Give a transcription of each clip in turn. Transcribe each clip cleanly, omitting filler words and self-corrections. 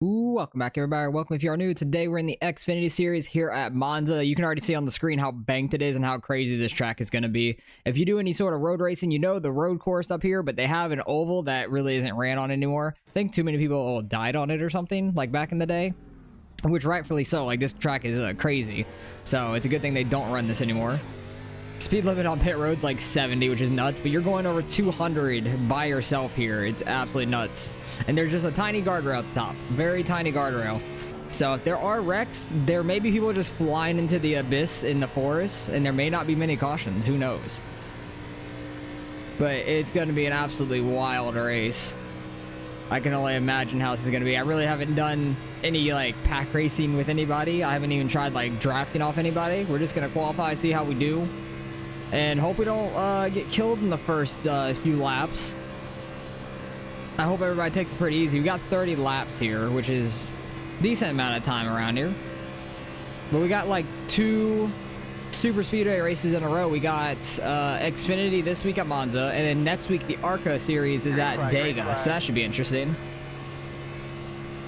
Welcome back, everybody. Welcome if you are new. Today we're in the Xfinity series here at Monza. You can already see on the screen how banked it is and how crazy this track is going to be. If you do any sort of road racing, you know the road course up here, but they have an oval that really isn't ran on anymore. I think too many people died on it or something, like back in the day, which rightfully so. Like, this track is crazy, so it's a good thing they don't run this anymore. Speed limit on pit road's like 70, which is nuts, but you're going over 200 by yourself here. It's absolutely nuts. And there's just a tiny guardrail at the top. Very tiny guardrail. So if there are wrecks, there may be people just flying into the abyss in the forest, and there may not be many cautions. Who knows? But it's going to be an absolutely wild race. I can only imagine how this is going to be. I really haven't done any like pack racing with anybody. I haven't even tried like drafting off anybody. We're just going to qualify, see how we do, and hope we don't get killed in the first few laps. I hope everybody takes it pretty easy. We got 30 laps here, which is a decent amount of time around here. But we got like 2 super speedway races in a row. We got Xfinity this week at Monza, and then next week the ARCA series is at Dega, so that should be interesting.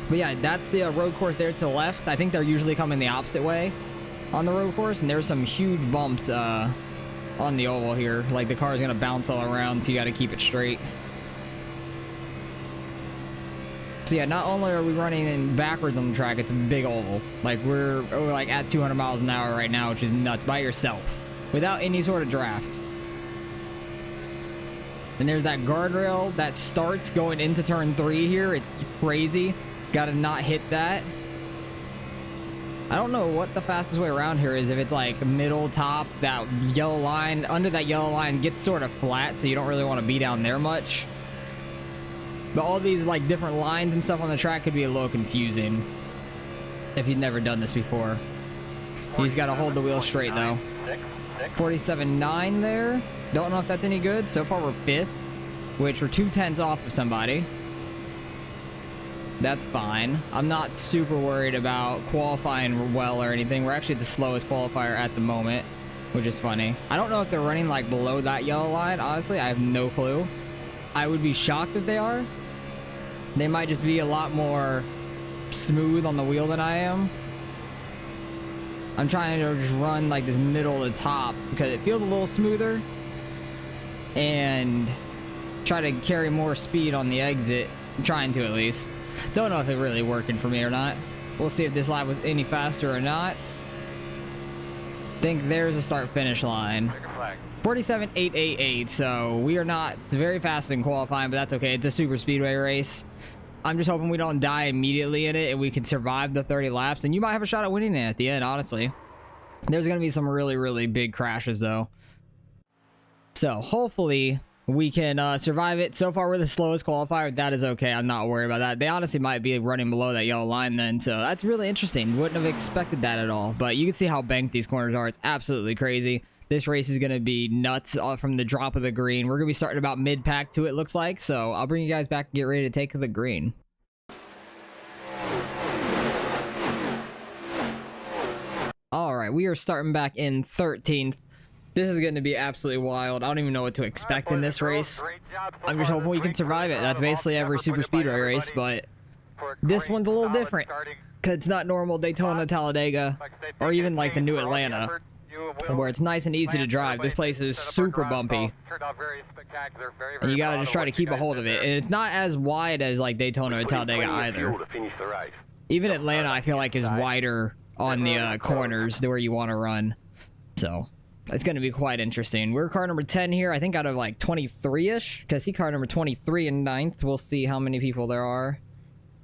But yeah, that's the road course there to the left. I think they're usually coming the opposite way on the road course, and there's some huge bumps on the oval here. Like, the car is going to bounce all around, so you got to keep it straight. So yeah, not only are we running in backwards on the track, it's a big oval. Like, we're like at 200 miles an hour right now, which is nuts, by yourself, without any sort of draft. And there's that guardrail that starts going into turn 3 here. It's crazy. Gotta not hit that. I don't know what the fastest way around here is. If it's like middle, top, that yellow line, under that yellow line gets sort of flat, so you don't really want to be down there much. But all these like different lines and stuff on the track could be a little confusing if you've never done this before. You just got to hold the wheel straight though. 47.9 there. Don't know if that's any good. So far we're 5th, which we're 2/10 off of somebody. That's fine. I'm not super worried about qualifying well or anything. We're actually the slowest qualifier at the moment, which is funny. I don't know if they're running like below that yellow line. Honestly, I have no clue. I would be shocked if they are. They might just be a lot more smooth on the wheel than I am. I'm trying to just run like this middle to top because it feels a little smoother, and try to carry more speed on the exit. I'm trying to, at least. Don't know if it's really working for me or not. We'll see if this lap was any faster or not. Think there's a start finish line. 47.888, so we are not very fast in qualifying, but that's okay. It's a super speedway race. I'm just hoping we don't die immediately in it and we can survive the 30 laps, and you might have a shot at winning it at the end, honestly. There's going to be some really, really big crashes though, so hopefully we can survive it. So far we're the slowest qualifier. That is okay. I'm not worried about that. They honestly might be running below that yellow line then, so that's really interesting. Wouldn't have expected that at all, but you can see how banked these corners are. It's absolutely crazy. This race is going to be nuts from the drop of the green. We're going to be starting about mid-pack too, it looks like. So I'll bring you guys back and get ready to take the green. All right, we are starting back in 13th. This is going to be absolutely wild. I don't even know what to expect in this race. I'm just hoping we can survive it. That's basically every super speedway race, but this one's a little different because it's not normal Daytona, Talladega, or even like the new Atlanta, where it's nice and easy to drive. This place is super bumpy, and you gotta just try to keep a hold of it. And it's not as wide as like Daytona or Talladega either. Even Atlanta, I feel like, is wider on the corners where you want to run. So it's going to be quite interesting. We're car number 10 here, I think, out of like 23-ish, because he car number 23 in 9th. We'll see how many people there are.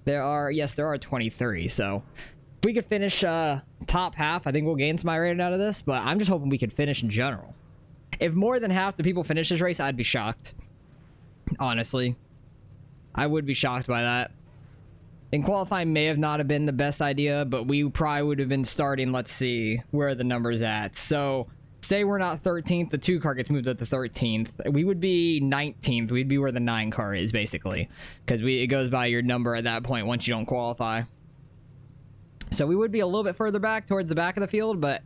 Yes, there are 23. So if we could finish top half, I think we'll gain some rating out of this, but I'm just hoping we could finish in general. If more than half the people finish this race, I'd be shocked. Honestly, I would be shocked by that. And qualifying may have not have been the best idea, but we probably would have been starting, let's see, where are the numbers at? So say we're not 13th, the 2 car gets moved up to 13th. We would be 19th. We'd be where the 9 car is, basically, because it goes by your number at that point once you don't qualify. So we would be a little bit further back towards the back of the field, but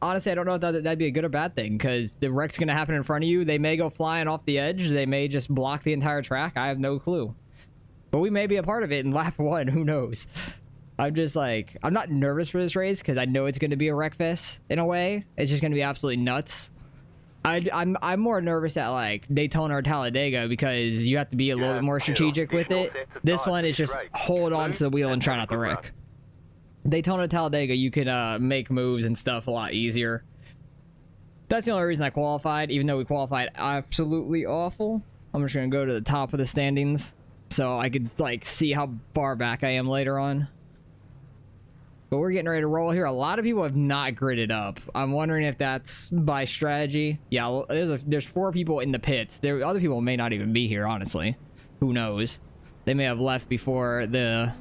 honestly, I don't know if that'd be a good or bad thing, because the wreck's going to happen in front of you. They may go flying off the edge. They may just block the entire track. I have no clue. But we may be a part of it in lap 1. Who knows? I'm just like, I'm not nervous for this race because I know it's going to be a wreck fest in a way. It's just going to be absolutely nuts. I'm more nervous at like Daytona or Talladega because you have to be a little bit more strategic with it. This one is just hold on to the wheel and try not to wreck. Daytona, Talladega, you can make moves and stuff a lot easier. That's the only reason I qualified, even though we qualified absolutely awful. I'm just going to go to the top of the standings so I could like see how far back I am later on. But we're getting ready to roll here. A lot of people have not gridded up. I'm wondering if that's by strategy. Yeah, well, there's 4 people in the pits. Other people may not even be here, honestly. Who knows? They may have left before the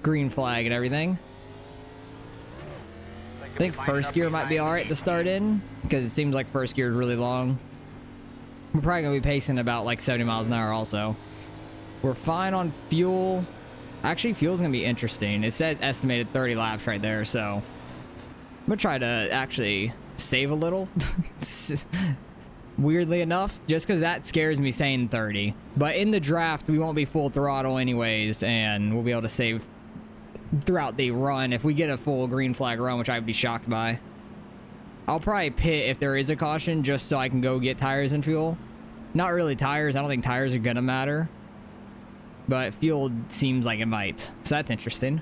green flag and everything. I think first gear might be alright to start in, because it seems like first gear is really long. We're probably going to be pacing about like 70 miles an hour also. We're fine on fuel. Actually, fuel's going to be interesting. It says estimated 30 laps right there, so I'm going to try to actually save a little. Weirdly enough, just because that scares me saying 30. But in the draft, we won't be full throttle anyways, and we'll be able to save throughout the run if we get a full green flag run, which I'd be shocked by. I'll probably pit if there is a caution just so I can go get tires and fuel. Not really tires. I don't think tires are going to matter. But fuel seems like it might. So that's interesting.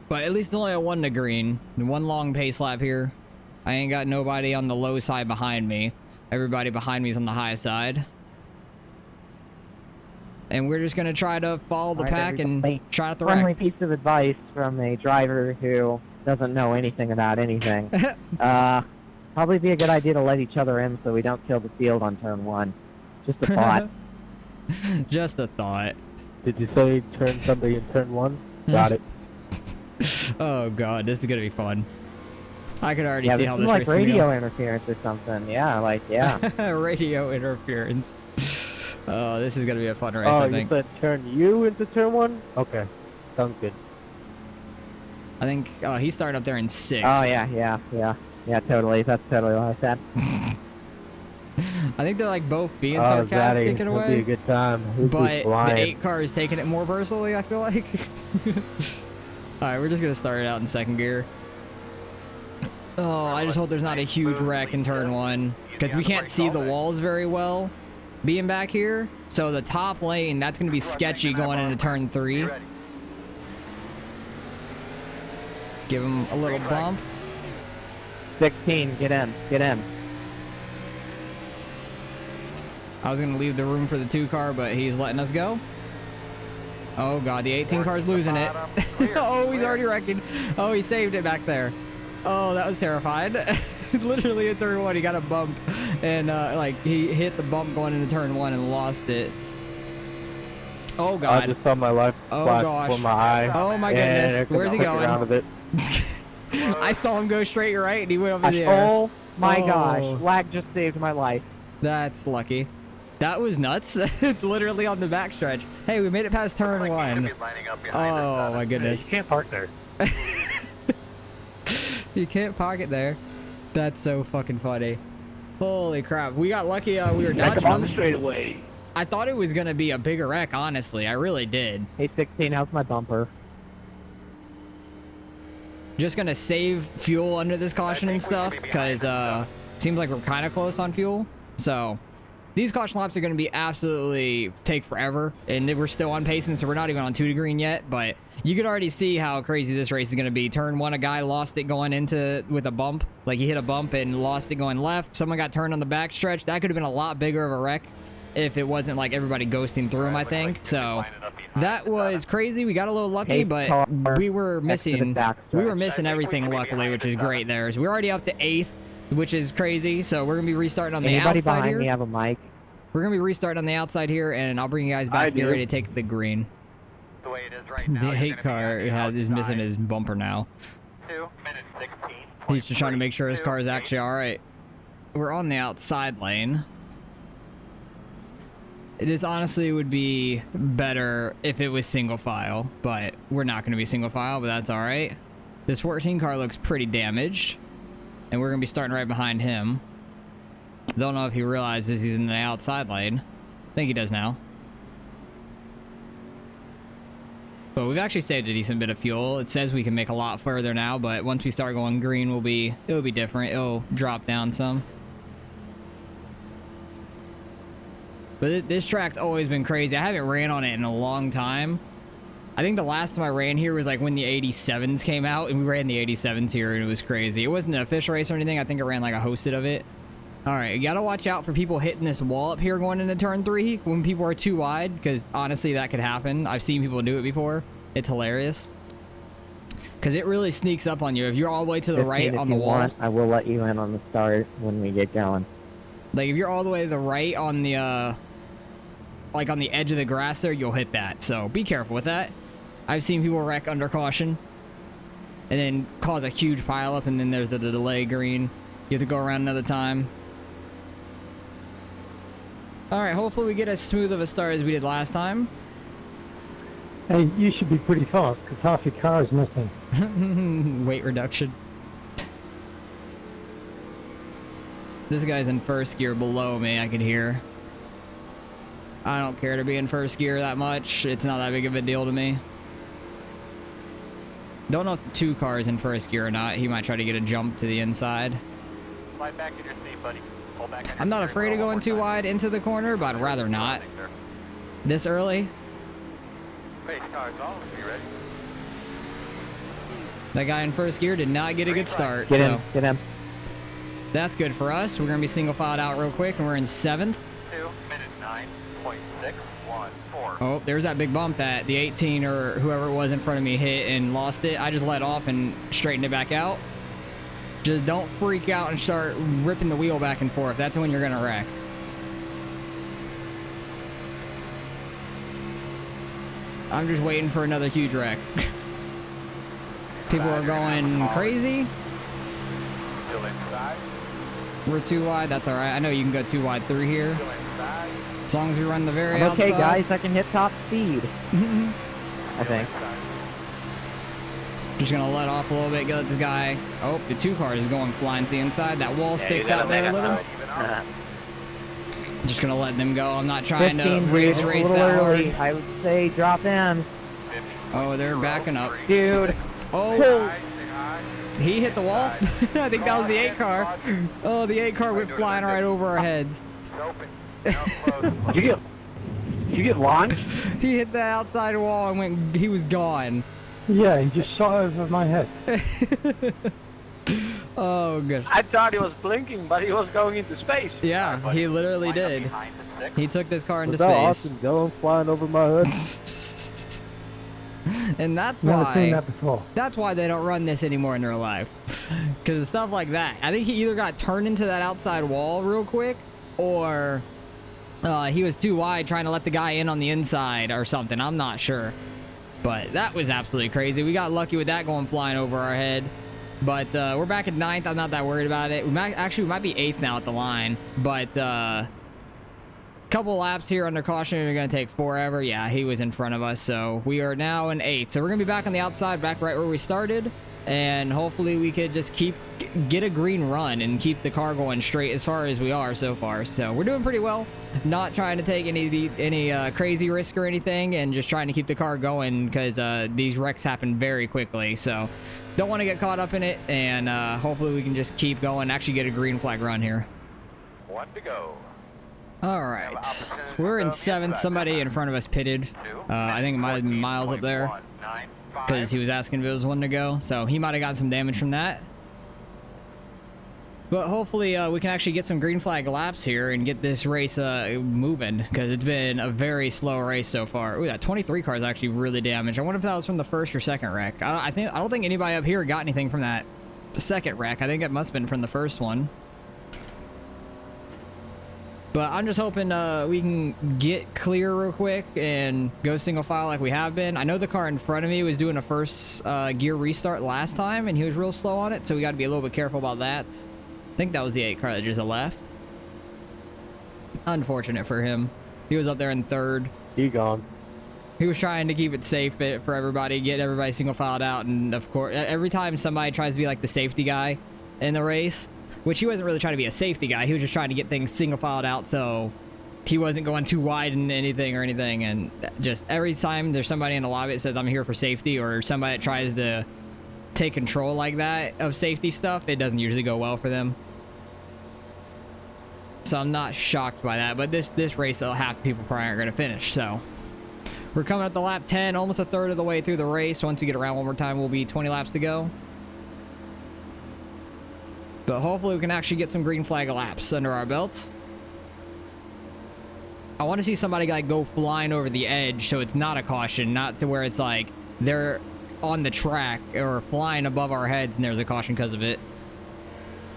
But at least only a 1 to green. 1 long pace lap here. I ain't got nobody on the low side behind me. Everybody behind me is on the high side. And we're just going to try to follow the pack and try not to wreck. Friendly piece of advice from a driver who doesn't know anything about anything. Probably be a good idea to let each other in so we don't kill the field on turn 1. Just a thought. Just a thought. Did you say turn somebody in turn 1? Got it. Oh god, this is gonna be fun. I can already see how this like race is gonna radio go. interference or something. Yeah. Radio interference. Oh, this is gonna be a fun race, I think. You said turn you into turn 1? Okay. Sounds good. I think he's starting up there in 6th. Oh yeah, totally. That's totally what I said. I think they're like both being sarcastic in a way. It'll be a good time. But the 8 car is taking it more personally, I feel like. Alright, we're just gonna start it out in 2nd gear. Oh, I just hope there's not a huge wreck in turn 1. Because we can't see the walls very well being back here. So the top lane, that's gonna be sketchy going into turn 3. Give him a little bump. 16, get in. I was going to leave the room for the 2 car, but he's letting us go. Oh, God. The 18 car's losing it. Oh, he's already wrecking. Oh, he saved it back there. Oh, that was terrifying. Literally in turn 1, he got a bump. And, like, he hit the bump going into turn 1 and lost it. Oh, God. I just saw my life flash before my eye. Oh, my goodness. Where's he going? I saw him go straight right, and he went over there. Oh, my gosh. Lag just saved my life. That's lucky. That was nuts. Literally on the backstretch. Hey, we made it past turn 1. Oh my goodness. You can't park there. You can't park it there. That's so fucking funny. Holy crap. We got lucky we were dodging them. Straight away. I thought it was going to be a bigger wreck, honestly. I really did. Hey, 16, how's my bumper? Just going to save fuel under this caution and stuff because seems like we're kind of close on fuel. So these caution laps are going to be absolutely take forever, and we're still on pacing, so we're not even on 2 to green yet, but you can already see how crazy this race is going to be. Turn 1, a guy lost it going into with a bump. Like, he hit a bump and lost it going left. Someone got turned on the backstretch. That could have been a lot bigger of a wreck if it wasn't like everybody ghosting through him, I think. So that was crazy. We got a little lucky, but we were missing everything luckily, which is great there. So we're already up to 8th, which is crazy. So we're gonna be restarting on the outside behind here. Me have a mic? We're gonna be restarting on the outside here, and I'll bring you guys back. Get ready to take the green. The way it is right now. The 8 car is missing his bumper now. 2 minutes 16. He's just trying to make sure his car is actually all right. We're on the outside lane. This honestly would be better if it was single file, but we're not going to be single file, but that's all right. This 14 car looks pretty damaged, and we're going to be starting right behind him. Don't know if he realizes he's in the outside lane. I think he does now. But we've actually saved a decent bit of fuel. It says we can make a lot further now, but once we start going green, it'll be different. It'll drop down some. But this track's always been crazy. I haven't ran on it in a long time. I think the last time I ran here was like when the 87s came out, and we ran the 87s here, and it was crazy. It wasn't an official race or anything. I think I ran like a hosted of it. All right, you gotta watch out for people hitting this wall up here going into turn 3 when people are too wide, because honestly, that could happen. I've seen people do it before. It's hilarious. Because it really sneaks up on you. If you're all the way to the right on the wall. I will let you in on the start when we get going. Like, if you're all the way to the right on the, like on the edge of the grass there, you'll hit that. So be careful with that. I've seen people wreck under caution and then cause a huge pileup, and then there's the delay green. You have to go around another time. All right, hopefully we get as smooth of a start as we did last time. Hey, you should be pretty fast, because half your car is missing. Weight reduction. This guy's in first gear below me, I can hear. I don't care to be in first gear that much. It's not that big of a deal to me. Don't know if the 2 car is in first gear or not. He might try to get a jump to the inside. Slide back in your seat, buddy. Pull back on your I'm not steering afraid of wheel one going more too time. wide into the corner, but I'd rather not. Thanks, sir. This early. Race cars all. Are you ready? That guy in first gear did not get a good start. Get So in, get in. that's good for us. We're going to be single filed out real quick, and we're in 7th. 2 minutes 9.614. Oh, there's that big bump that the 18 or whoever it was in front of me hit and lost it. I just let off and straightened it back out. Just don't freak out and start ripping the wheel back and forth. That's when you're going to wreck. I'm just waiting for another huge wreck. People are going crazy. Still inside. We're too wide. That's all right. I know you can go too wide through here. Still inside. As long as we run the very I'm okay, outside. guys. I can hit top speed. I think. Just gonna let off a little bit, get this guy. Oh, the 2 car is going flying to the inside. That wall sticks out there a little. Just gonna let them go. I'm not trying to 15, race dude, a that little early. hard. I would say drop in. Oh, they're backing up. Dude. Oh, he hit the wall. I think that was the 8 car. Oh, the 8 car went flying right over our heads. Did you get launched? He hit the outside wall and went. He was gone. Yeah, he just shot over my head. Oh, good. I thought he was blinking, but he was going into space. Yeah, he literally did. He took this car into Was that space. awesome going flying over my head? And that's Never seen why that before. that's why they don't run this anymore in real life. Because stuff like that. I think he either got turned into that outside wall real quick, or he was too wide trying to let the guy in on the inside or something. I'm not sure. But that was absolutely crazy. We got lucky with that going flying over our head. But we're back at 9th. I'm not that worried about it. We might be 8th now at the line. But couple laps here under caution are going to take forever. Yeah, he was in front of us. So we are now in 8th. So we're going to be back on the outside, back right where we started. And hopefully we could just get a green run and keep the car going straight as far as we are so far. So we're doing pretty well. Not trying to take any crazy risk or anything, and just trying to keep the car going because these wrecks happen very quickly. So don't want to get caught up in it, and hopefully we can just keep going, actually get a green flag run here. 1 to go. All right, we're in 7th. Somebody in front of us pitted. I think it might have been Miles up there, because he was asking if it was 1 to go. So he might have gotten some damage from that. But hopefully we can actually get some green flag laps here and get this race moving, because it's been a very slow race so far. Ooh, that 23 car is actually really damaged. I wonder if that was from the first or second wreck. I don't think anybody up here got anything from that second wreck. I think it must have been from the first one. But I'm just hoping we can get clear real quick and go single file like we have been. I know the car in front of me was doing a first gear restart last time, and he was real slow on it, so we got to be a little bit careful about that. I think that was the 8 car that just left. Unfortunate for him. He was up there in 3rd. He gone. He was trying to keep it safe for everybody, get everybody single filed out, and of course, every time somebody tries to be like the safety guy in the race, which he wasn't really trying to be a safety guy, he was just trying to get things single filed out so he wasn't going too wide in anything or anything, and just every time there's somebody in the lobby that says I'm here for safety, or somebody that tries to take control like that of safety stuff, it doesn't usually go well for them. So I'm not shocked by that, but this race, half the people probably aren't going to finish. So we're coming up to lap 10, almost a third of the way through the race. Once we get around one more time, we'll be 20 laps to go. But hopefully we can actually get some green flag laps under our belt. I want to see somebody like go flying over the edge, so it's not a caution, not to where it's like they're on the track or flying above our heads and there's a caution because of it.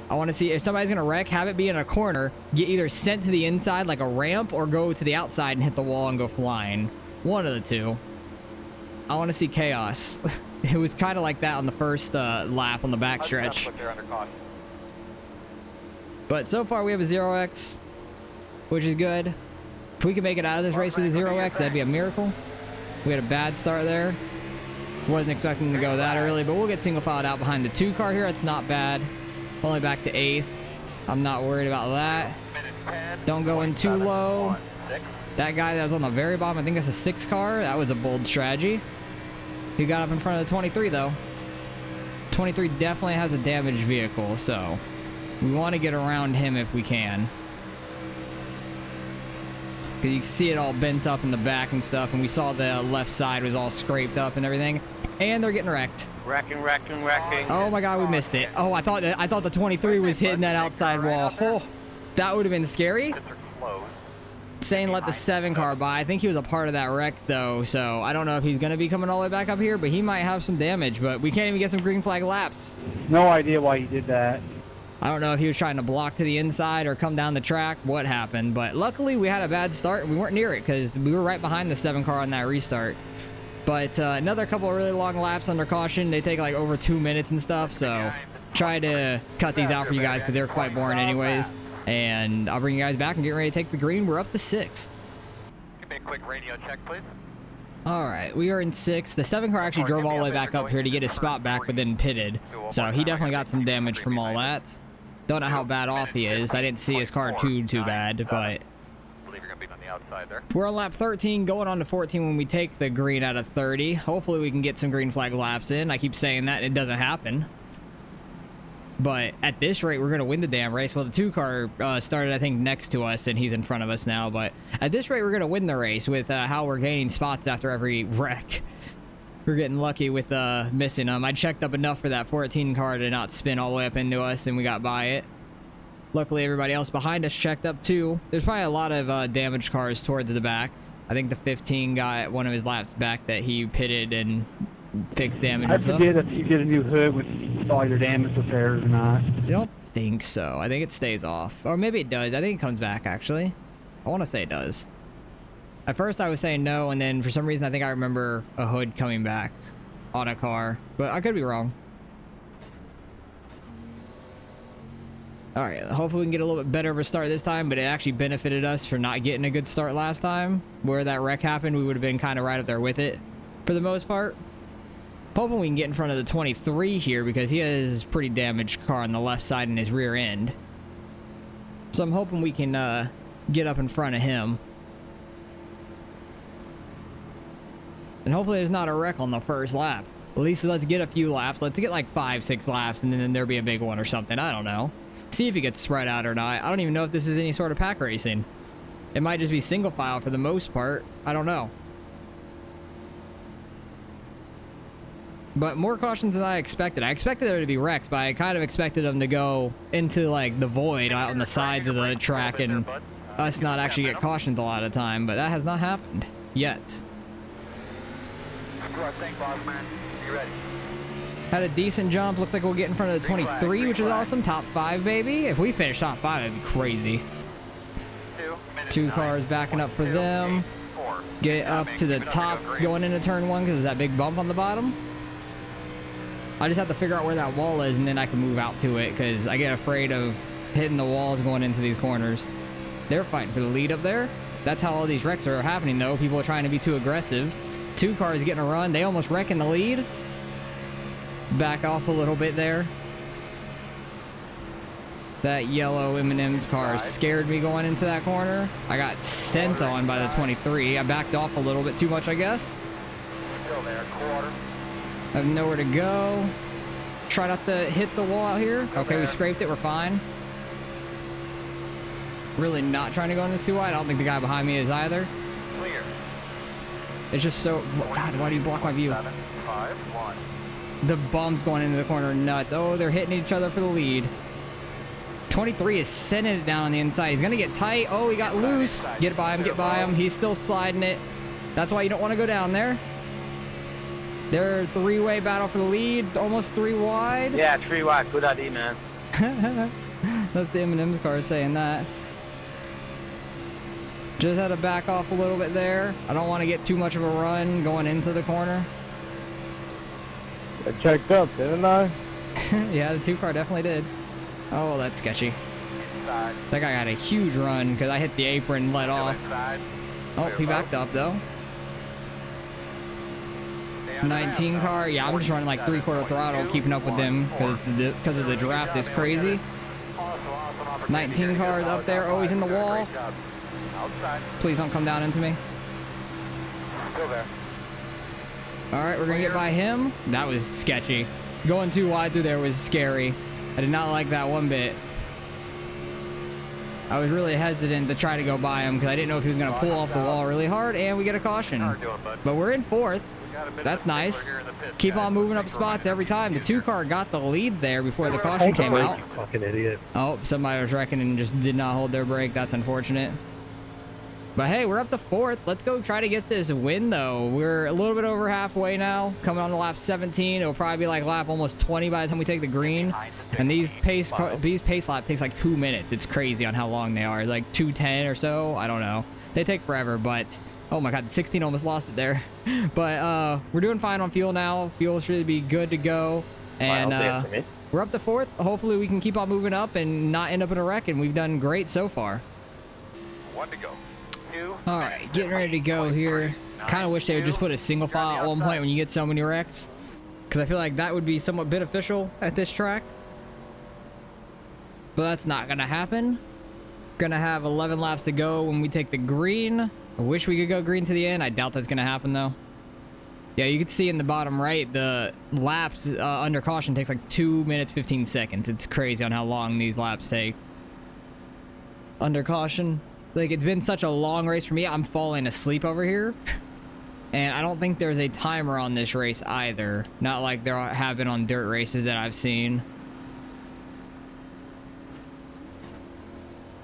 I want to see if somebody's gonna wreck, have it be in a corner, get either sent to the inside like a ramp, or go to the outside and hit the wall and go flying. One of the two. I want to see chaos. It was kind of like that on the first lap on the backstretch. But so far we have a 0x, which is good. If we can make it out of this race with a 0x, that'd be a miracle. We had a bad start there. Wasn't expecting to go that early, but we'll get single filed out behind the 2 car here. That's not bad. Only back to 8th. I'm not worried about that. Don't go in too low. That guy that was on the very bottom, I think that's a 6 car. That was a bold strategy. He got up in front of the 23 though. 23 definitely has a damaged vehicle, so we want to get around him if we can. Because you can see it all bent up in the back and stuff, and we saw the left side was all scraped up and everything. And they're getting wrecked. Wrecking. Oh my god, we missed it. Oh, I thought the 23 was hitting that outside wall. Oh, that would have been scary. Saying let the 7 car by. I think he was a part of that wreck though, so I don't know if he's going to be coming all the way back up here, but he might have some damage, but we can't even get some green flag laps. No idea why he did that. I don't know if he was trying to block to the inside or come down the track, what happened, but luckily we had a bad start and we weren't near it because we were right behind the 7 car on that restart. But another couple of really long laps under caution. They take like over 2 minutes and stuff, so try to cut these out for you guys because they're quite boring anyways. And I'll bring you guys back and get ready to take the green. We're up to 6th. Give me a quick radio check, please. All right, we are in 6th. The 7 car actually drove all the way back up here to get his spot back, but then pitted. So he definitely got some damage from all that. Don't know how bad off he is. I didn't see his car too bad, but we're on lap 13, going on to 14 when we take the green out of 30. Hopefully we can get some green flag laps in. I keep saying that, it doesn't happen. But at this rate, we're going to win the damn race. Well, the 2 car started, I think, next to us, and he's in front of us now. But at this rate, we're going to win the race with how we're gaining spots after every wreck. We're getting lucky with missing them. I checked up enough for that 14 car to not spin all the way up into us, and we got by it. Luckily, everybody else behind us checked up too. There's probably a lot of damaged cars towards the back. I think the 15 got one of his laps back that he pitted and fixed damage. I forget if you get a new hood with all your damage repairs or not. I don't think so. I think it stays off. Or maybe it does. I think it comes back, actually. I want to say it does. At first, I was saying no, and then for some reason, I think I remember a hood coming back on a car. But I could be wrong. Alright, hopefully we can get a little bit better of a start this time, but it actually benefited us for not getting a good start last time. Where that wreck happened, we would have been kind of right up there with it for the most part. Hoping we can get in front of the 23 here because he has a pretty damaged car on the left side and his rear end. So I'm hoping we can get up in front of him. And hopefully there's not a wreck on the first lap. At least let's get a few laps. Let's get like 5-6 laps and then there'll be a big one or something. I don't know. See if it gets spread out or not. I don't even know if this is any sort of pack racing. It might just be single file for the most part. I don't know. But more cautions than I expected. I expected there to be wrecks, but I kind of expected them to go into like the void out on the sides of the track and us not actually get cautioned a lot of the time. But that has not happened yet. Had a decent jump. Looks like we'll get in front of the 23, which is awesome. Top 5, baby. If we finish top 5, that'd be crazy. 2 cars backing up for them. Get up to the top going into turn 1 because there's that big bump on the bottom. I just have to figure out where that wall is and then I can move out to it because I get afraid of hitting the walls going into these corners. They're fighting for the lead up there. That's how all these wrecks are happening though. People are trying to be too aggressive. 2 cars getting a run. They almost wreck in the lead. Back off a little bit there. That yellow M&M's car scared me going into that corner. I got sent on by the 23. I backed off a little bit too much, I guess. Still there, quarter. I have nowhere to go. Try not to hit the wall out here. Okay, we scraped it. We're fine. Really not trying to go in this too wide. I don't think the guy behind me is either. Clear. It's just so... God, why do you block my view? 7, 5, 1. The bumps going into the corner are nuts. Oh, they're hitting each other for the lead. 23 is sending it down on the inside. He's going to get tight. Oh, he got loose. Get by him, get by him. He's still sliding it. That's why you don't want to go down there. They're three-way battle for the lead. Almost 3 wide. Yeah, 3 wide. Good idea, man. That's the M&M's car saying that. Just had to back off a little bit there. I don't want to get too much of a run going into the corner. I checked up, didn't I? Yeah, the 2 car definitely did. Oh, that's sketchy. Inside. That guy got a huge run because I hit the apron and let Still off. inside. Oh, Clear he above. backed up though. Stay on the 19 map. car. Yeah, I'm just running like 3/4 throttle, keeping up with them because of the draft is crazy. Awesome opportunity 19 here to cars get up there. outside. Oh, he's in the Doing a wall. great job. Outside. Please don't come down into me. Still there. All right, we're gonna get by him. That was sketchy. Going too wide through there was scary. I did not like that one bit. I was really hesitant to try to go by him because I didn't know if he was gonna pull off the wall really hard, and we get a caution. How are you doing, bud? But we're in 4th. We got a bit of That's a stickler nice. here in the pits, Keep guys. on moving up Thanks for spots reminding every me time. The to 2 use car got the lead there before the caution came out. You fucking idiot. Oh, somebody was wrecking and just did not hold their brake. That's unfortunate. But hey, we're up to 4th. Let's go try to get this win, though. We're a little bit over halfway now. Coming on to lap 17. It'll probably be like lap almost 20 by the time we take the green. And these pace lap takes like 2 minutes. It's crazy on how long they are. Like 2:10 or so. I don't know. They take forever, but... Oh my god, 16 almost lost it there. But we're doing fine on fuel now. Fuel should be good to go. And we're up to 4th. Hopefully we can keep on moving up and not end up in a wreck. And we've done great so far. 1 to go. 2 All right, getting ready to go here. Kind of wish they would just put a single file at one point when you get so many wrecks, because I feel like that would be somewhat beneficial at this track. But that's not gonna happen. Gonna have 11 laps to go when we take the green. I wish we could go green to the end. I doubt that's gonna happen though. Yeah, you can see in the bottom right, the laps under caution takes like 2 minutes 15 seconds. It's crazy on how long these laps take under caution. Like, it's been such a long race for me. I'm falling asleep over here. And I don't think there's a timer on this race either. Not like there have been on dirt races that I've seen.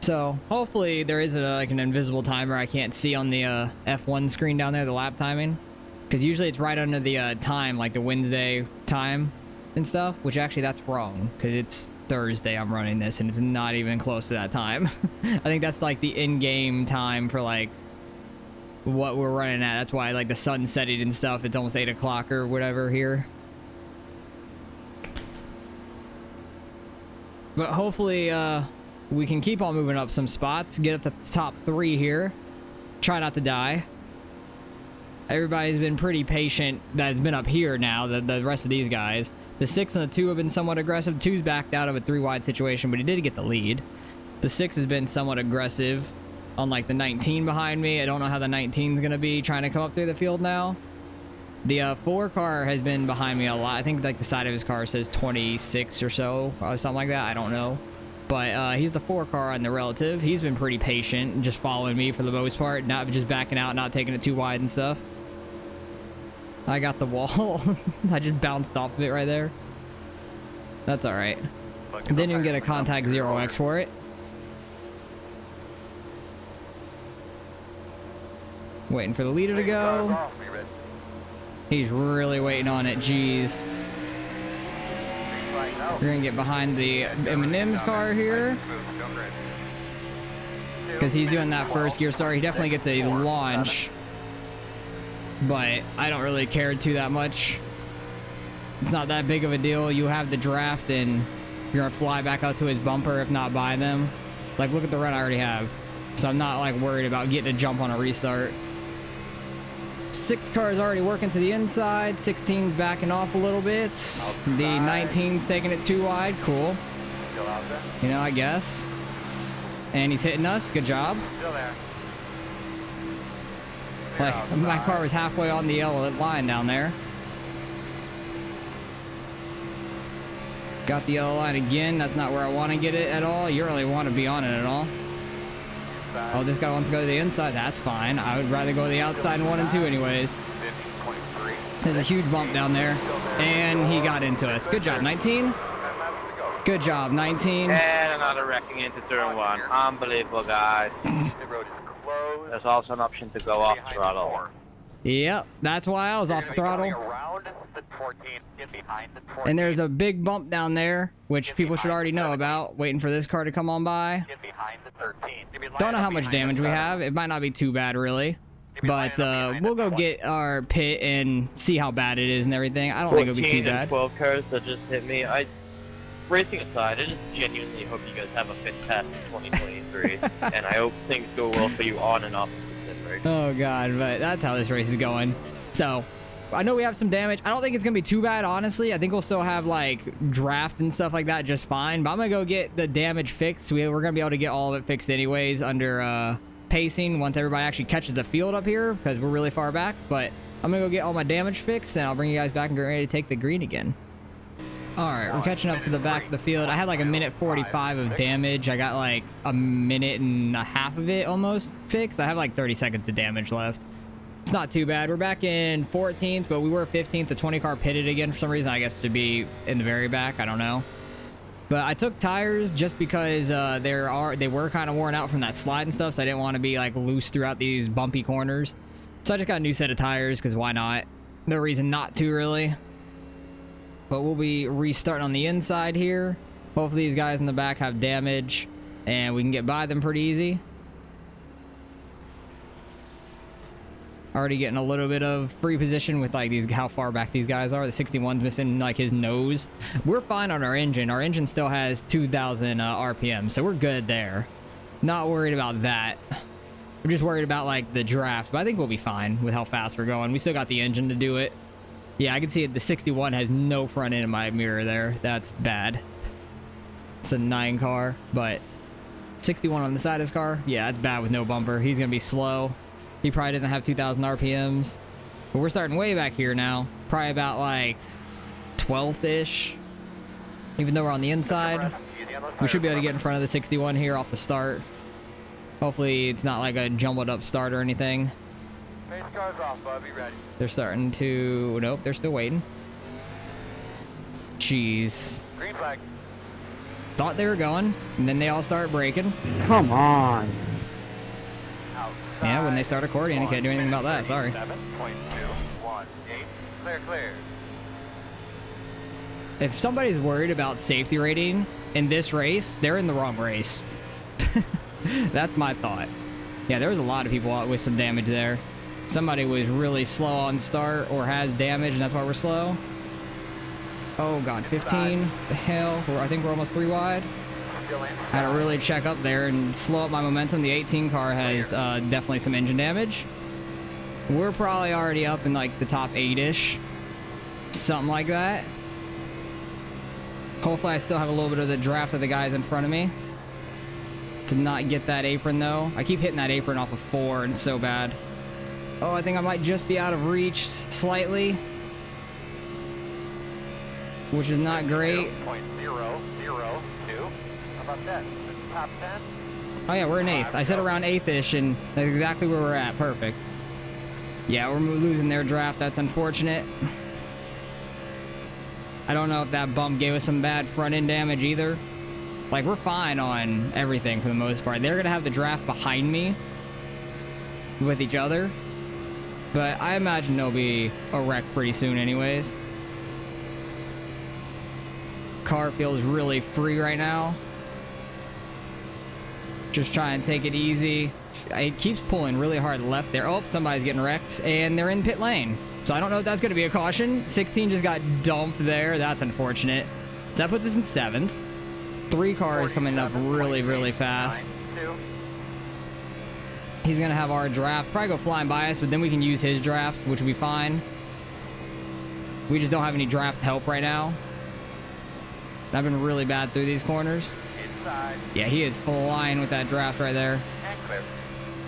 So, hopefully there is like an invisible timer I can't see on the F1 screen down there, the lap timing. Because usually it's right under the time, like the Wednesday time and stuff. Which actually, that's wrong. Because it's Thursday I'm running this and it's not even close to that time. I think that's like the in-game time for like what we're running at. That's why like the sun setting and stuff, it's almost 8 o'clock or whatever here. But hopefully we can keep on moving up some spots, get up to the top 3 here, try not to die. Everybody's been pretty patient that's been up here now, the rest of these guys. The 6 and the 2 have been somewhat aggressive. 2's backed out of a 3 wide situation, but he did get the lead. The 6 has been somewhat aggressive on like the 19 behind me. I don't know how the 19's gonna be trying to come up through the field now. The 4 car has been behind me a lot. I think like the side of his car says 26 or so, or something like that. I don't know. But he's the 4 car on the relative. He's been pretty patient and just following me for the most part, not just backing out, not taking it too wide and stuff. I got the wall. I just bounced off of it right there. That's alright. Didn't even get a contact 0x for it. Waiting for the leader to go. He's really waiting on it. Jeez. We're gonna get behind the M&M's car here, because he's doing that first gear start. He definitely gets a launch, but I don't really care too that much. It's not that big of a deal. You have the draft and you're gonna fly back out to his bumper, if not by them. Like, look at the run I already have. So I'm not like worried about getting a jump on a restart. 6 cars already working to the inside. 16's backing off a little bit. The 19's taking it too wide. Cool. Still out there. You know, I guess. And he's hitting us. Good job. Still there. Like, my car was halfway on the yellow line down there. Got the yellow line again. That's not where I want to get it at all. You really want to be on it at all. Oh, this guy wants to go to the inside. That's fine. I would rather go to the outside in 1 and 2 anyways. 23. There's a huge bump down there. And he got into us. Good job, 19. Good job, 19. And another wrecking into turn 1. Unbelievable, guys. The road is closed. There's also an option to go off throttle. Yep, that's why I was off the throttle. Around the 14. Get behind the 14. And there's a big bump down there, which people should already know about. Waiting for this car to come on by. Get behind the 13. Don't know how much damage we have. It might not be too bad, really. But we'll go get our pit and see how bad it is and everything. I don't think it'll be too 14 and bad. 12 cars that just hit me. Racing aside, I just genuinely hope you guys have a fantastic 2023, and I hope things go well for you on and off the sim race. Oh god, but that's how this race is going. So, I know we have some damage. I don't think it's gonna be too bad, honestly. I think we'll still have like draft and stuff like that just fine. But I'm gonna go get the damage fixed. We're gonna be able to get all of it fixed anyways under pacing once everybody actually catches the field up here because we're really far back. But I'm gonna go get all my damage fixed and I'll bring you guys back and get ready to take the green again. Alright, we're catching up to the back of the field. I had like a minute 45 of damage. I got like a minute and a half of it almost fixed. I have like 30 seconds of damage left. It's not too bad. We're back in 14th, but we were 15th. The 20 car pitted again for some reason. I guess to be in the very back. I don't know. But I took tires just because they were kind of worn out from that slide and stuff, so I didn't want to be like loose throughout these bumpy corners. So I just got a new set of tires because why not? No reason not to, really. But we'll be restarting on the inside here. Hopefully these guys in the back have damage and we can get by them pretty easy. Already getting a little bit of free position with like these, how far back these guys are. The 61's missing like his nose. We're fine on our engine. Our engine still has 2,000 RPM, so we're good there. Not worried about that. We're just worried about like the draft, but I think we'll be fine with how fast we're going. We still got the engine to do it. Yeah, I can see it. The 61 has no front end in my mirror there. That's bad. It's a 9 car, but 61 on the side of his car. Yeah, that's bad with no bumper. He's going to be slow. He probably doesn't have 2,000 RPMs. But we're starting way back here now. Probably about like 12th-ish. Even though we're on the inside. We should be able to get in front of the 61 here off the start. Hopefully it's not like a jumbled up start or anything. Pace cars off, bud. Be ready. They're starting to... Nope, they're still waiting. Jeez. Green flag. Thought they were going, and then they all start braking. Come on. Outside. Yeah, when they start accordion, you can't do anything about that. Sorry. 7.218. Clear, clear. If somebody's worried about safety rating in this race, they're in the wrong race. That's my thought. Yeah, there was a lot of people with some damage there. Somebody was really slow on start or has damage, and that's why we're slow. Oh, God, 15. The hell? I think we're almost 3 wide. I had to really check up there and slow up my momentum. The 18 car has definitely some engine damage. We're probably already up in, like, the top 8-ish. Something like that. Hopefully I still have a little bit of the draft of the guys in front of me. To not get that apron, though. I keep hitting that apron off of 4, and it's so bad. Oh, I think I might just be out of reach slightly. Which is not great. 0.002. How about that? Top 10? Oh, yeah, we're in 8th. I said around 8th-ish, and that's exactly where we're at. Perfect. Yeah, we're losing their draft. That's unfortunate. I don't know if that bump gave us some bad front-end damage either. Like, we're fine on everything for the most part. They're going to have the draft behind me with each other. But I imagine there'll be a wreck pretty soon anyways. Car feels really free right now. Just trying to take it easy. It keeps pulling really hard left there. Oh, somebody's getting wrecked, and they're in pit lane. So I don't know if that's going to be a caution. 16 just got dumped there. That's unfortunate. So that puts us in 7th. 3 cars coming up really, really fast. He's going to have our draft. Probably go flying by us, but then we can use his drafts, which will be fine. We just don't have any draft help right now. And I've been really bad through these corners. Inside. Yeah, he is flying with that draft right there. And clear.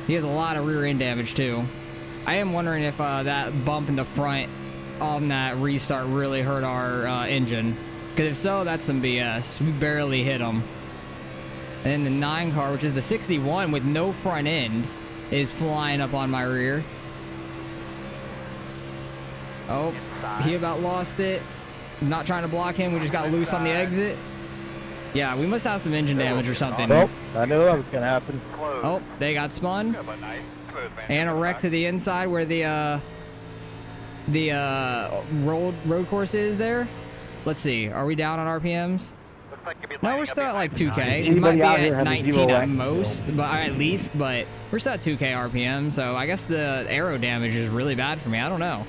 He has a lot of rear end damage too. I am wondering if that bump in the front on that restart really hurt our engine. Because if so, that's some BS. We barely hit him. And then the 9 car, which is the 61 with no front end, is flying up on my rear. Oh, he about lost it. I'm not trying to block him. We just got loose on the exit. Yeah, we must have some engine damage or something. Well, I knew that was going to happen. Close. Oh, they got spun. Good, but nice. Smooth, man. And a wreck to the inside where the road course is there. Let's see. Are we down on RPMs? Looks like you'll be No, lining we're up still at like behind 2K. We might be Anybody out here at have a 19 zero at wreck? most, but or at least. But we're still at 2K RPM, so I guess the aero damage is really bad for me. I don't know,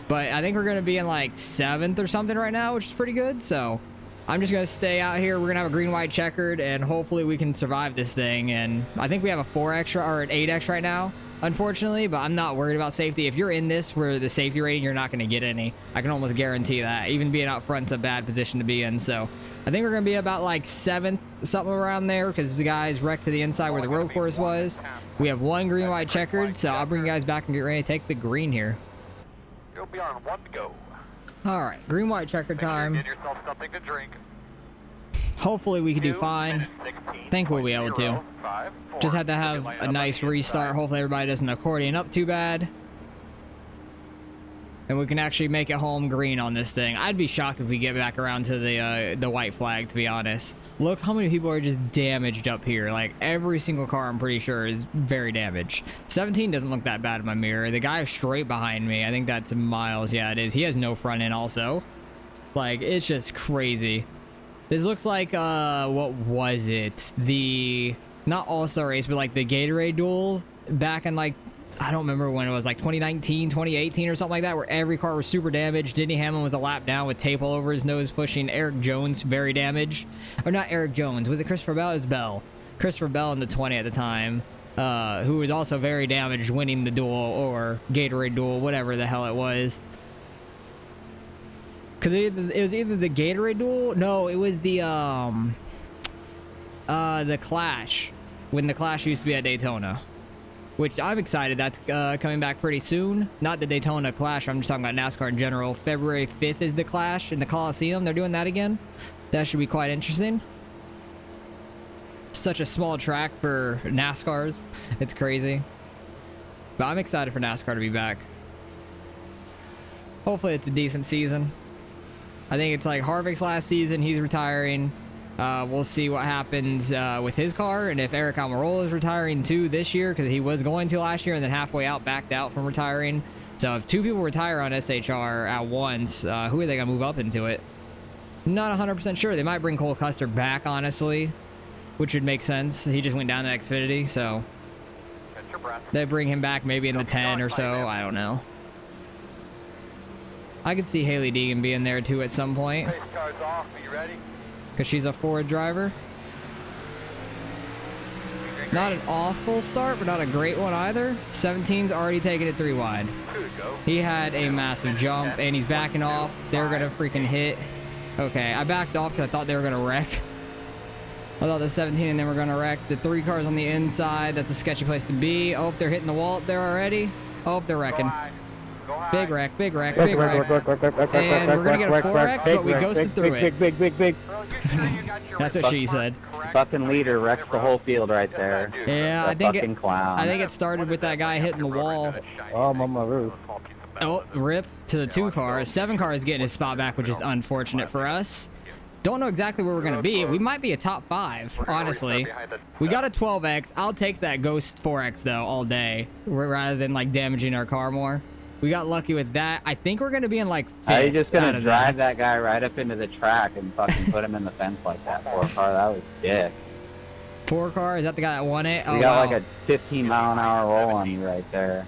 but I think we're gonna be in like 7th or something right now, which is pretty good. So I'm just gonna stay out here. We're gonna have a green, white, checkered, and hopefully we can survive this thing. And I think we have a 4X or an 8X right now, unfortunately, but I'm not worried about safety. If you're in this for the safety rating, you're not gonna get any. I can almost guarantee that. Even being out front's a bad position to be in. So I think we're gonna be about like 7th, something around there, because the guys wrecked to the inside where the road course was. We have 1 green, white, checkered, so I'll bring you guys back and get ready to take the green here. You'll be on 1 to go. All right, green, white, checkered Make sure you time. get yourself something to drink. Hopefully we can do 2 fine. minutes 16.05, Think we'll be able to. 4. Just have to You'll be have lining a up on nice the restart. inside. Hopefully everybody doesn't accordion up too bad. And we can actually make it home green on this thing. I'd be shocked if we get back around to the white flag, to be honest. Look how many people are just damaged up here. Like, every single car, I'm pretty sure, is very damaged. 17 doesn't look that bad in my mirror. The guy straight behind me, I think that's Miles. Yeah, it is. He has no front end also. Like, it's just crazy. This looks like, what was it? The, not All-Star Race, but like the Gatorade duel back in like, I don't remember when it was, like 2019, 2018 or something like that, where every car was super damaged. Denny Hamlin was a lap down with tape all over his nose, pushing Eric Jones very damaged. Or not Eric Jones. Was it Christopher Bell? It was Bell. Christopher Bell in the 20 at the time, who was also very damaged, winning the duel or Gatorade duel, whatever the hell it was. Because it was either the Gatorade duel. No, it was the Clash, when the Clash used to be at Daytona. Which I'm excited that's coming back pretty soon. Not the Daytona Clash, I'm just talking about NASCAR in general. February 5th is the Clash in the Coliseum. They're doing that again. That should be quite interesting. Such a small track for NASCARs. It's crazy. But I'm excited for NASCAR to be back. Hopefully it's a decent season. I think it's like Harvick's last season. He's retiring. We'll see what happens with his car, and if Eric Almirola is retiring too this year, because he was going to last year and then halfway out backed out from retiring. So if 2 people retire on SHR at once, who are they going to move up into it? Not 100% sure. They might bring Cole Custer back, honestly, which would make sense. He just went down to Xfinity, so Catch your breath. they bring him back maybe in the 10 or so. I don't know. I could see Haley Deegan being there too at some point, Race car's off. Are you ready? because she's a Ford driver. Not an awful start, but not a great one either. 17's already taking it 3 wide. 2 to go. He had a massive jump, and he's backing off. They're going to freaking hit. Okay, I backed off because I thought they were going to wreck. I thought the 17 and then we're going to wreck. The 3 cars on the inside, that's a sketchy place to be. Oh, they're hitting the wall up there already. Oh, they're Go wrecking. high. Go high. Big wreck, big wreck, big wreck. And we're going to get a 4X, but we ghosted through it. Big. Well, you sure you got your That's what she said. correct? Fucking leader wrecks the whole field right there. Yeah, The I think fucking clown. I think it started with that guy hitting the wall. Oh, I'm on my roof. Oh, rip to the 2 cars. 7 car is getting his spot back, which is unfortunate for us. Don't know exactly where we're going to be. We might be a top 5, honestly. We got a 12X. I'll take that Ghost 4X, though, all day, rather than, like, damaging our car more. We got lucky with that. I think we're going to be in, like, 5th. Are you just out gonna of drive that guy right up into the track and fucking put him in the fence like that? 4 car, that was dick. 4 car? Is that the guy that won it? You Oh, got wow. like a 15-mile-an-hour roll on you right there.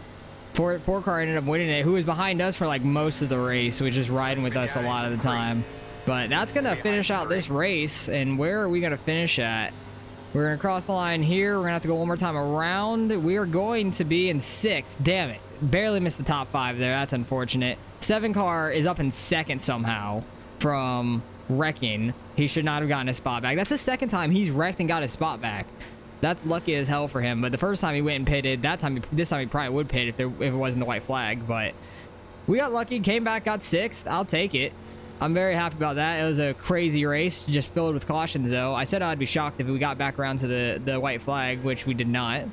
4 car ended up winning it, who was behind us for, like, most of the race, which is riding with us a lot of the time. But that's going to finish out this race, and where are we going to finish at? We're going to cross the line here. We're going to have to go one more time around. We are going to be in 6th. Damn it. Barely missed the top 5 there. That's unfortunate. 7 car is up in 2nd somehow from wrecking, he should not have gotten his spot back. That's the second time he's wrecked and got his spot back. That's lucky as hell for him. But the first time he went and pitted, this time he probably would pit if it wasn't the white flag. But we got lucky, came back, got sixth. I'll take it. I'm very happy about that. It was a crazy race, just filled with cautions though. I said I'd be shocked if we got back around to the white flag, which we did not.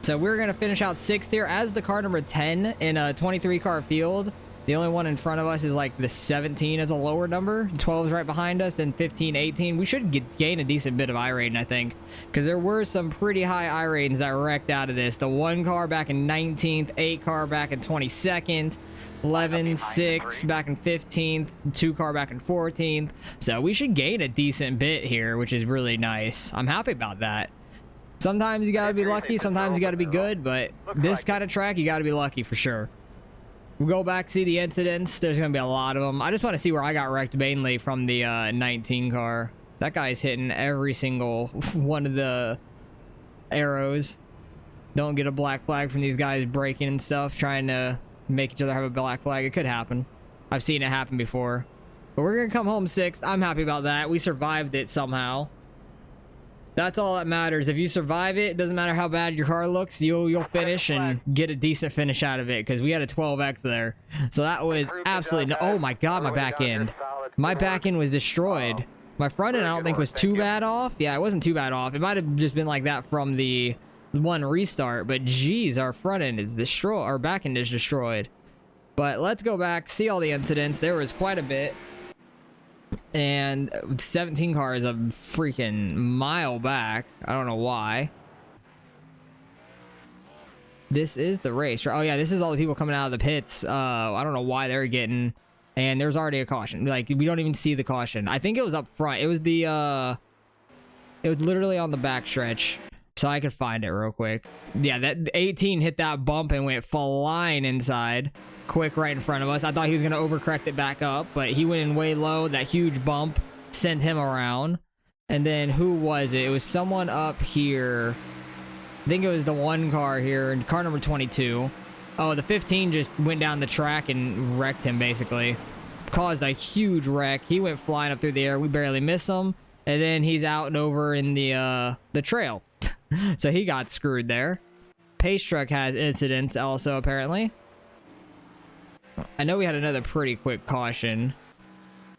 So we're going to finish out sixth here as the car number 10 in a 23 car field. The only one in front of us is like the 17 as a lower number. 12 is right behind us, and 15, 18. We should gain a decent bit of iRating, I think, because there were some pretty high iRatings that wrecked out of this. The 1 car back in 19th, 8 car back in 22nd, 11, 6 back in 15th, 2 car back in 14th. So we should gain a decent bit here, which is really nice. I'm happy about that. Sometimes you gotta be lucky, sometimes you gotta be good, but this kind of track, you gotta be lucky for sure. We'll go back, see the incidents. There's gonna be a lot of them. I just want to see where I got wrecked mainly from the 19 car. That guy's hitting every single one of the arrows. Don't get a black flag from these guys breaking and stuff, trying to make each other have a black flag. It could happen. I've seen it happen before. But we're gonna come home sixth. I'm happy about that. We survived it somehow. That's all that matters. If you survive it, doesn't matter how bad your car looks, you'll finish and get a decent finish out of it, because we had a 12x there. So that was absolutely oh my god, my back end. My back end was destroyed. My front end I don't think was too bad off. Yeah, it wasn't too bad off. It might have just been like that from the one restart, but geez, our front end is destroyed. Our back end is destroyed. But let's go back, see all the incidents. There was quite a bit. And 17 car is a freaking mile back. I don't know why. This is the race. Oh yeah, this is all the people coming out of the pits. I don't know why they're getting. And there's already a caution. Like, we don't even see the caution. I think it was up front. It was the it was literally on the back stretch. So I could find it real quick. Yeah, that 18 hit that bump and went flying inside. Quick right in front of us. I thought he was going to overcorrect it back up, but he went in way low. That huge bump sent him around. And then who was it? It was someone up here. I think it was the 1 car here, car number 22. Oh, the 15 just went down the track and wrecked him, basically. Caused a huge wreck. He went flying up through the air. We barely missed him. And then he's out and over in the trail. So he got screwed there. Pace truck has incidents also, apparently. I know we had another pretty quick caution.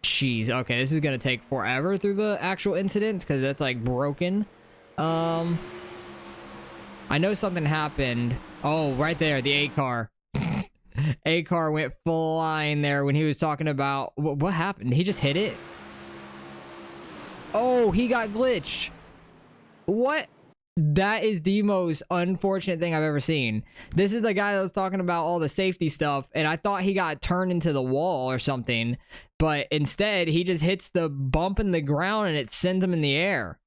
Jeez, okay, this is gonna take forever through the actual incidents because that's like broken. I know something happened. Oh, right there, the 8 car. 8 car went flying there when he was talking about what happened. He just hit it. Oh, he got glitched. What? That is the most unfortunate thing I've ever seen. This is the guy that was talking about all the safety stuff, and I thought he got turned into the wall or something, but instead he just hits the bump in the ground and it sends him in the air.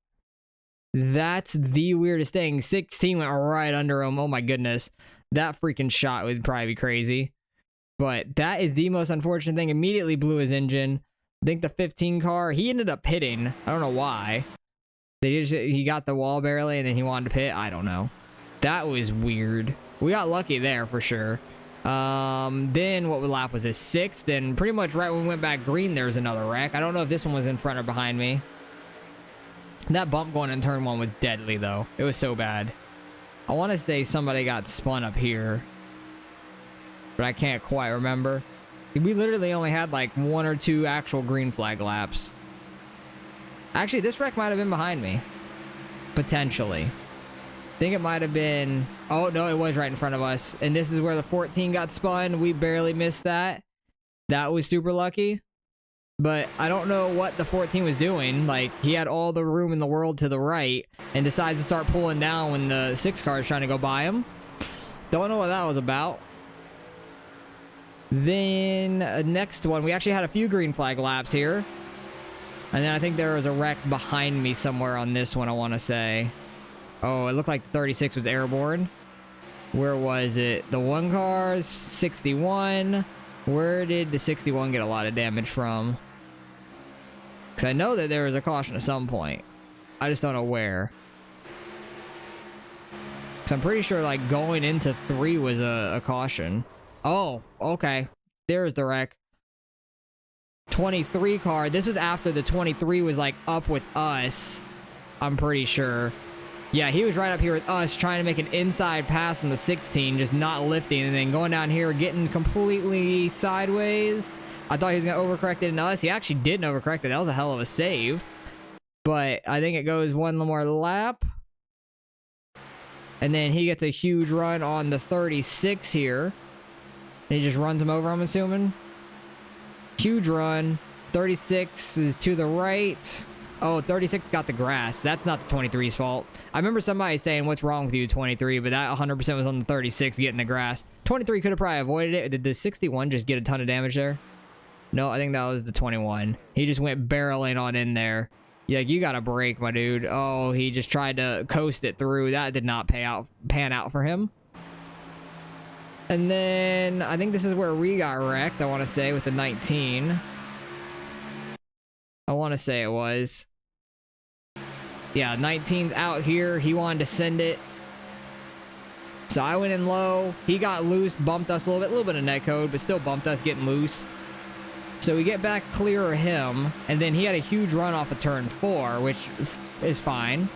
That's the weirdest thing. 16 went right under him. Oh my goodness. That freaking shot would probably be crazy. But that is the most unfortunate thing. Immediately blew his engine. I think the 15 car, he ended up pitting. I don't know why. He got the wall barely and then he wanted to pit. I don't know. That was weird. We got lucky there for sure. Then what lap was this? 6th, and pretty much right when we went back green, there was another wreck. I don't know if this one was in front or behind me. That bump going in turn 1 was deadly though. It was so bad. I want to say somebody got spun up here, but I can't quite remember. We literally only had like 1 or 2 actual green flag laps. Actually, this wreck might have been behind me. Potentially. I think it might have been... Oh, no, it was right in front of us. And this is where the 14 got spun. We barely missed that. That was super lucky. But I don't know what the 14 was doing. Like, he had all the room in the world to the right and decides to start pulling down when the 6 car is trying to go by him. Don't know what that was about. Then, next one. We actually had a few green flag laps here. And then I think there was a wreck behind me somewhere on this one, I want to say. Oh, it looked like 36 was airborne. Where was it? The 1 car, 61. Where did the 61 get a lot of damage from? Because I know that there was a caution at some point. I just don't know where. Because I'm pretty sure, like, going into 3 was a caution. Oh, okay. There's the wreck. 23 car. This was after the 23 was like up with us, I'm pretty sure. Yeah, he was right up here with us trying to make an inside pass on the 16, just not lifting, and then going down here, getting completely sideways. I thought he was going to overcorrect it into us. He actually didn't overcorrect it. That was a hell of a save. But I think it goes one more lap. And then he gets a huge run on the 36 here. And he just runs him over, I'm assuming. Huge run. 36 is to the right. Oh, 36 got the grass. That's not the 23's fault. I remember somebody saying, what's wrong with you, 23? But that 100% was on the 36 getting the grass. 23 could have probably avoided it. Did the 61 just get a ton of damage there? No, I think that was the 21. He just went barreling on in there. Yeah, you got a break, my dude. Oh, he just tried to coast it through. That did not pan out for him. And then I think this is where we got wrecked, I want to say, with the 19. I want to say it was. Yeah, 19's out here. He wanted to send it. So I went in low. He got loose, bumped us a little bit of netcode, but still bumped us getting loose. So we get back clear of him, and then he had a huge run off of turn 4, which is fine.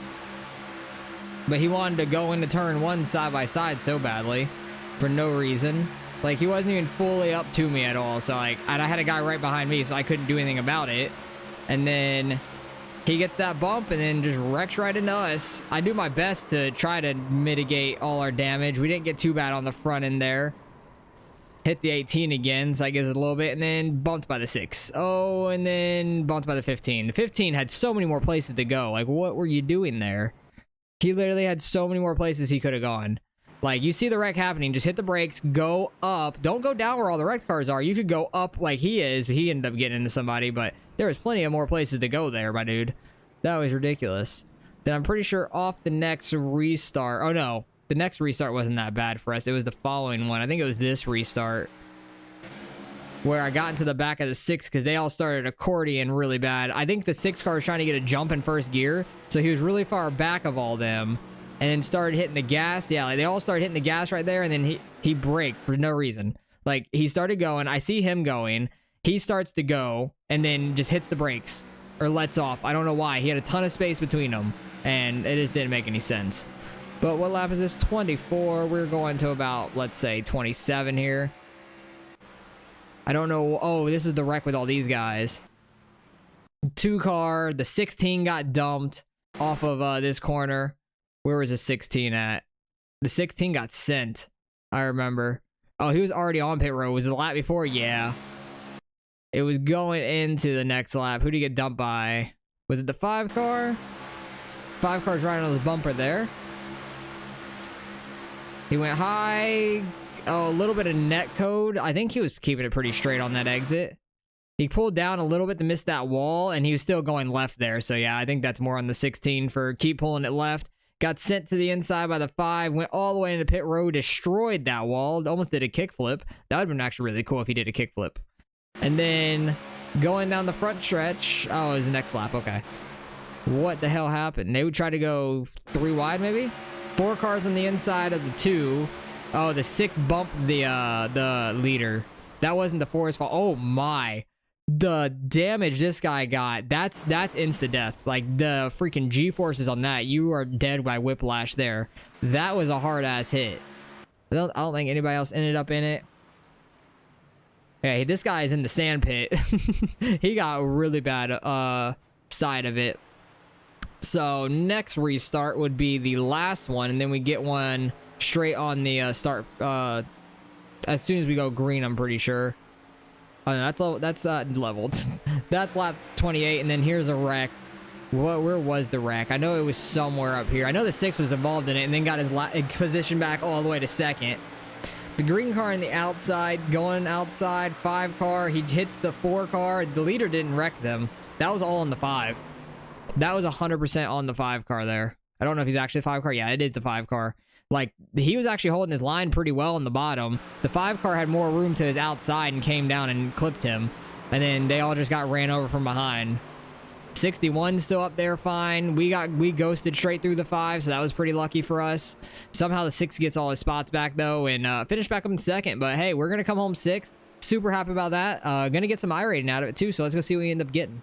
But he wanted to go into turn 1 side by side so badly for no reason. Like, he wasn't even fully up to me at all. So, like, and I had a guy right behind me, so I couldn't do anything about it. And then he gets that bump and then just wrecks right into us. I do my best to try to mitigate all our damage. We didn't get too bad on the front end there. Hit the 18 again, so I gives it a little bit, and then bumped by the 6. Oh, and then bumped by the 15. The 15 had so many more places to go. Like, what were you doing there? He literally had so many more places he could have gone. Like, you see the wreck happening, just hit the brakes, go up. Don't go down where all the wrecked cars are. You could go up like he is. He ended up getting into somebody, but there was plenty of more places to go there, my dude. That was ridiculous. Then I'm pretty sure off the next restart. Oh, no. The next restart wasn't that bad for us. It was the following one. I think it was this restart where I got into the back of the 6 because they all started accordion really bad. I think the 6 car was trying to get a jump in first gear, so he was really far back of all them. And then started hitting the gas. Yeah, like they all started hitting the gas right there, and then he braked for no reason. Like, he started going. I see him going. He starts to go, and then just hits the brakes. Or lets off. I don't know why. He had a ton of space between them, and it just didn't make any sense. But what lap is this? 24. We're going to about, let's say, 27 here. I don't know. Oh, this is the wreck with all these guys. 2 car. The 16 got dumped off of this corner. Where was the 16 at? The 16 got sent. I remember. Oh, he was already on pit road. Was it the lap before? Yeah. It was going into the next lap. Who did he get dumped by? Was it the 5 car? 5 car's right on his bumper there. He went high. Oh, a little bit of net code. I think he was keeping it pretty straight on that exit. He pulled down a little bit to miss that wall, and he was still going left there. So, yeah, I think that's more on the 16 for keep pulling it left. Got sent to the inside by the 5, went all the way into pit road, destroyed that wall, almost did a kickflip. That would have been actually really cool if he did a kickflip. And then going down the front stretch. Oh, it was the next lap. Okay. What the hell happened? They would try to go 3 wide, maybe? 4 cars on the inside of the 2. Oh, the 6 bumped the leader. That wasn't the 4's fault. Oh, my. The damage this guy got, that's insta-death. Like, the freaking G-forces on that, you are dead by whiplash there. That was a hard-ass hit. I don't think anybody else ended up in it. Hey, this guy is in the sand pit. He got a really bad side of it. So, next restart would be the last one, and then we get one straight on the start as soon as we go green, I'm pretty sure. Oh, that's leveled. That's lap 28, and then here's a wreck. Where was the wreck? I know it was somewhere up here. I know the 6 was involved in it, and then got his position back all the way to 2nd. The green car in the outside, going outside, 5 car. He hits the 4 car. The leader didn't wreck them. That was all on the 5. That was 100% on the 5 car there. I don't know if he's actually a 5 car. Yeah, it is the 5 car. Like, he was actually holding his line pretty well on the bottom. The 5 car had more room to his outside and came down and clipped him. And then they all just got ran over from behind. 61 still up there fine. We ghosted straight through the 5, so that was pretty lucky for us. Somehow the 6 gets all his spots back, though, and finished back up in 2nd. But, hey, we're going to come home 6th. super happy about that. Gonna get some iRating out of it too, so let's go see what we end up getting.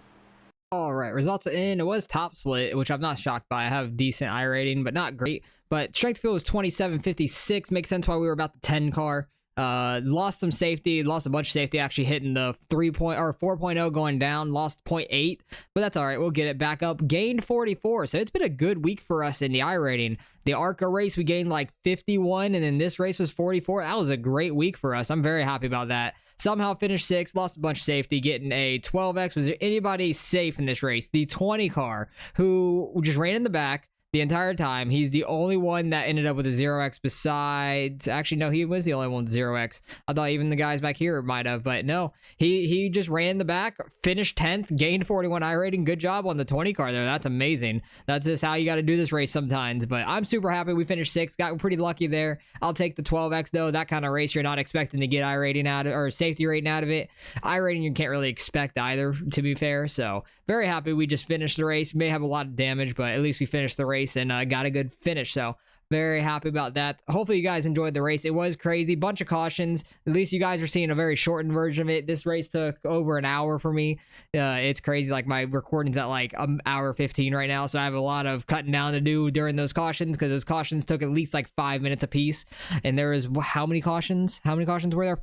All right, results are in. It was top split, which I'm not shocked by. I have decent iRating, but not great. But strength fuel was 2756. Makes sense why we were about the 10 car. Lost some safety, lost a bunch of safety, actually hitting the 4.0 going down, lost 0.8, but that's all right. We'll get it back up. Gained 44, so it's been a good week for us in the iRating. The ARCA race, we gained like 51, and then this race was 44. That was a great week for us. I'm very happy about that. Somehow finished 6th, lost a bunch of safety, getting a 12X. Was there anybody safe in this race? The 20 car, who just ran in the back the entire time. He's the only one that ended up with a 0x besides, actually no, he was the only one with 0x. I thought even the guys back here might have, but no, he just ran in the back, finished 10th, gained 41 iRating. Good job on the 20 car there. That's amazing. That's just how you got to do this race sometimes, but I'm super happy we finished 6th. Got pretty lucky there. I'll take the 12x though. That kind of race you're not expecting to get iRating out of, or safety rating out of it. iRating you can't really expect either, to be fair. So very happy we just finished the race. May have a lot of damage, but at least we finished the race and got a good finish. So very happy about that. Hopefully you guys enjoyed the race. It was crazy, bunch of cautions. At least you guys are seeing a very shortened version of it. This race took over an hour for me. It's crazy. Like my recording's at like an hour 15 right now, so I have a lot of cutting down to do during those cautions, because those cautions took at least like 5 minutes a piece. And there was how many cautions were there?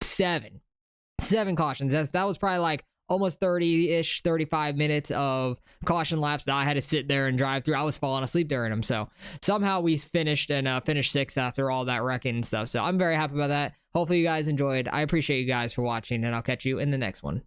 7 cautions. That was probably like almost 30-ish, 35 minutes of caution laps that I had to sit there and drive through. I was falling asleep during them. So somehow we finished and finished 6th after all that wrecking and stuff. So I'm very happy about that. Hopefully you guys enjoyed. I appreciate you guys for watching, and I'll catch you in the next one.